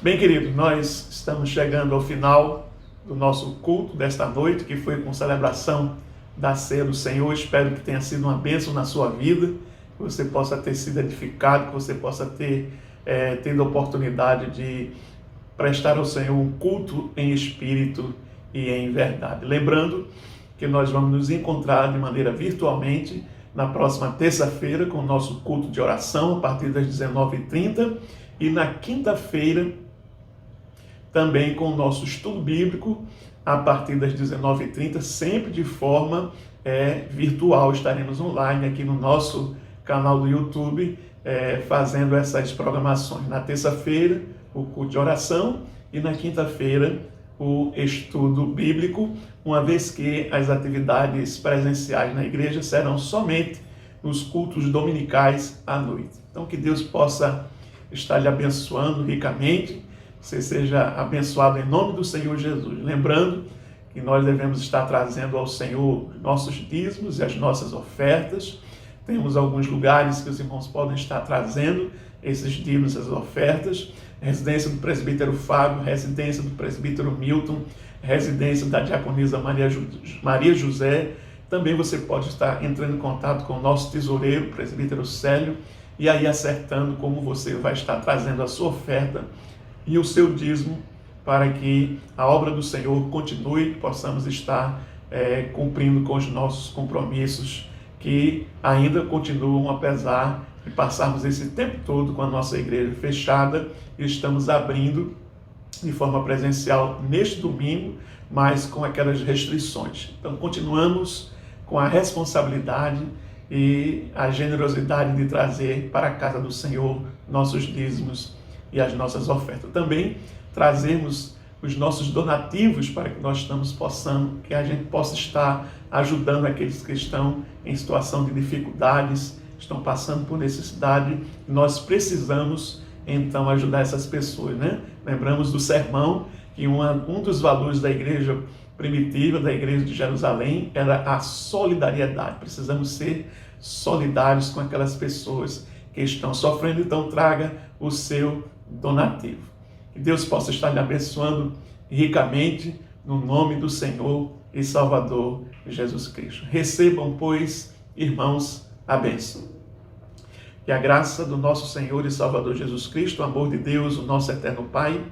Bem, queridos, nós estamos chegando ao final do nosso culto desta noite, que foi com celebração da ceia do Senhor. Espero que tenha sido uma bênção na sua vida, que você possa ter sido edificado, que você possa ter tendo a oportunidade de prestar ao Senhor um culto em espírito e em verdade. Lembrando que nós vamos nos encontrar de maneira virtualmente na próxima terça-feira com o nosso culto de oração a partir das 19h30 e na quinta-feira também com o nosso estudo bíblico a partir das 19h30, sempre de forma virtual. Estaremos online aqui no nosso canal do YouTube, fazendo essas programações. Na terça-feira, o culto de oração, e na quinta-feira, o estudo bíblico, uma vez que as atividades presenciais na igreja serão somente nos cultos dominicais à noite. Então, que Deus possa estar lhe abençoando ricamente, você seja abençoado em nome do Senhor Jesus. Lembrando que nós devemos estar trazendo ao Senhor nossos dízimos e as nossas ofertas. Temos alguns lugares que os irmãos podem estar trazendo esses dízimos, essas ofertas. Residência do presbítero Fábio, residência do presbítero Milton, residência da diaconisa Maria José. Também você pode estar entrando em contato com o nosso tesoureiro, o presbítero Célio, e aí acertando como você vai estar trazendo a sua oferta e o seu dízimo para que a obra do Senhor continue, que possamos estar cumprindo com os nossos compromissos que ainda continuam, apesar de passarmos esse tempo todo com a nossa igreja fechada, e estamos abrindo de forma presencial neste domingo, mas com aquelas restrições. Então continuamos com a responsabilidade e a generosidade de trazer para a casa do Senhor nossos dízimos e as nossas ofertas. Também trazemos os nossos donativos para que nós que a gente possa estar ajudando aqueles que estão em situação de dificuldades, estão passando por necessidade. Nós precisamos, então, ajudar essas pessoas, né? Lembramos do sermão que um dos valores da igreja primitiva, da igreja de Jerusalém, era a solidariedade. Precisamos ser solidários com aquelas pessoas que estão sofrendo. Então, traga o seu donativo. Que Deus possa estar lhe abençoando ricamente. no nome do Senhor e Salvador Jesus Cristo. Recebam, pois, irmãos, a bênção. Que a graça do nosso Senhor e Salvador Jesus Cristo, o amor de Deus, o nosso eterno Pai,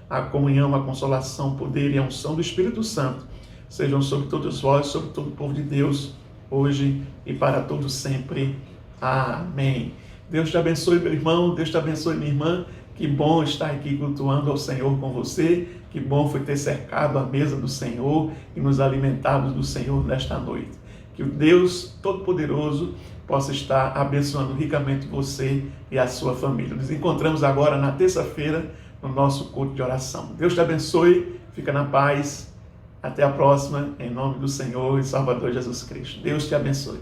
a comunhão, a consolação, o poder e a unção do Espírito Santo sejam sobre todos vós, sobre todo o povo de Deus, hoje e para todos sempre. Amém. Deus te abençoe, meu irmão, Deus te abençoe, minha irmã. Que bom estar aqui cultuando ao Senhor com você. Que bom foi ter cercado a mesa do Senhor e nos alimentado do Senhor nesta noite. Que o Deus Todo-Poderoso possa estar abençoando ricamente você e a sua família. Nos encontramos agora na terça-feira no nosso culto de oração. Deus te abençoe, fica na paz. Até a próxima, em nome do Senhor e Salvador Jesus Cristo. Deus te abençoe.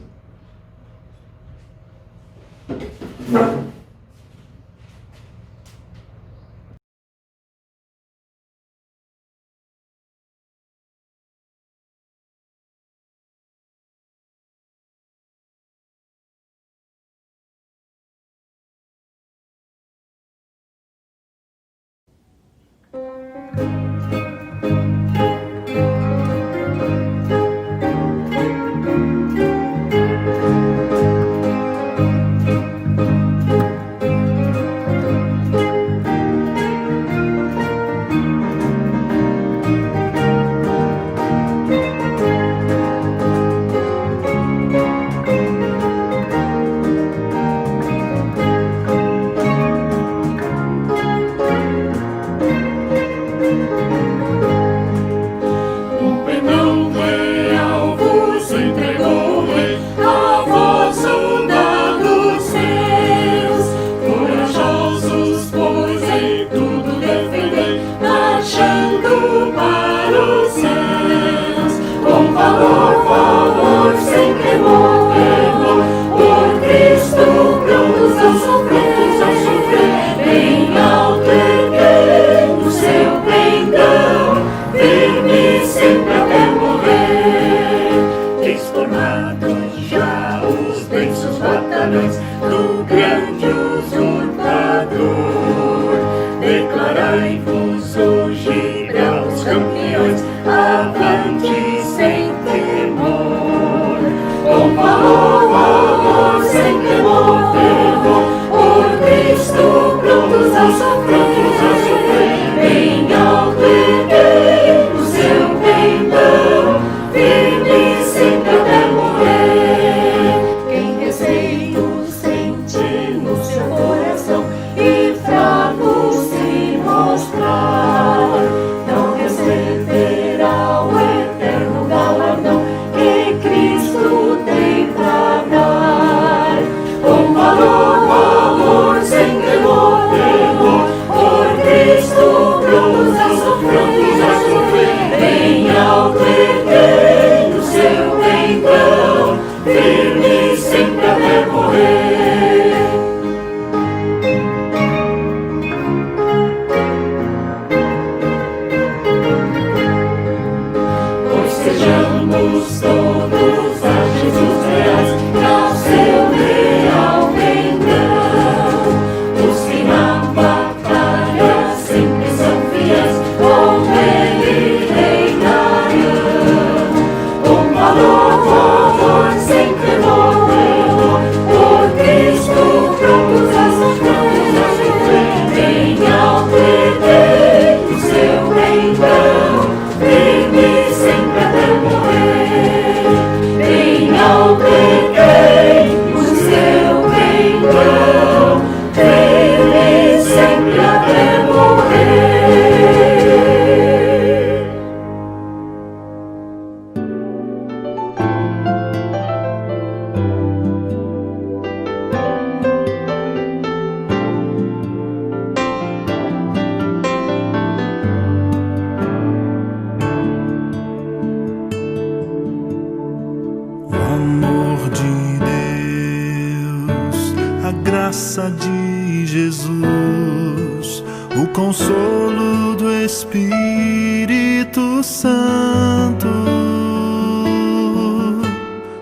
graça de Jesus, o consolo do Espírito Santo,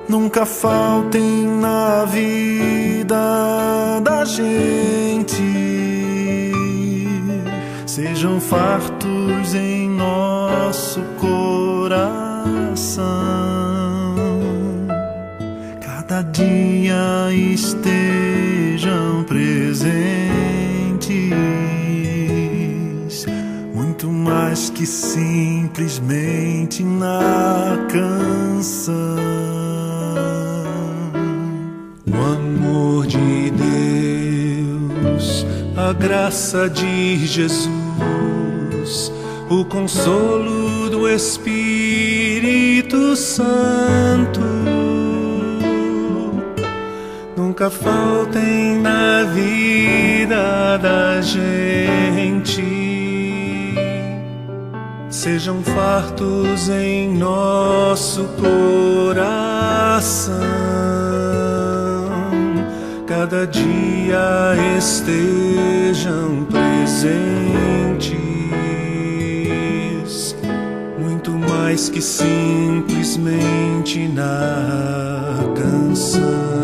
nunca faltem na vida da gente. sejam fartos em nosso coração. Cada dia estejam presentes, muito mais que simplesmente na canção. O amor de Deus, a graça de Jesus, o consolo do Espírito Santo nunca faltem na vida da gente. Sejam fartos em nosso coração, cada dia estejam presentes, muito mais que simplesmente na canção.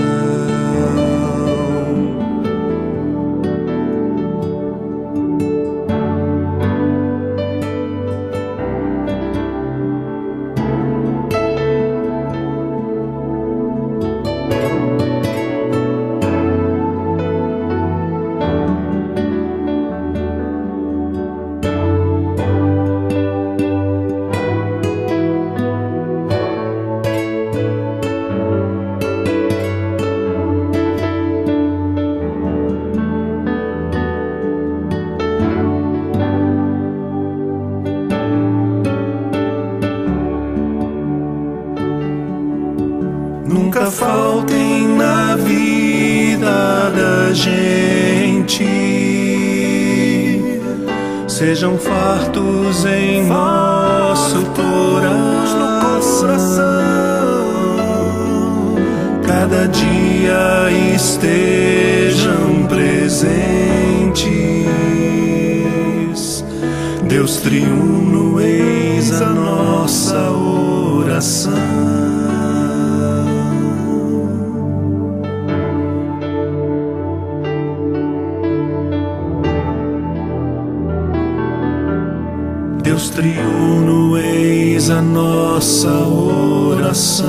Nunca faltem na vida da gente, sejam fartos em nosso coração, cada dia estejam presentes. Deus triuno, eis a nossa oração. Deus triuno, eis a nossa oração.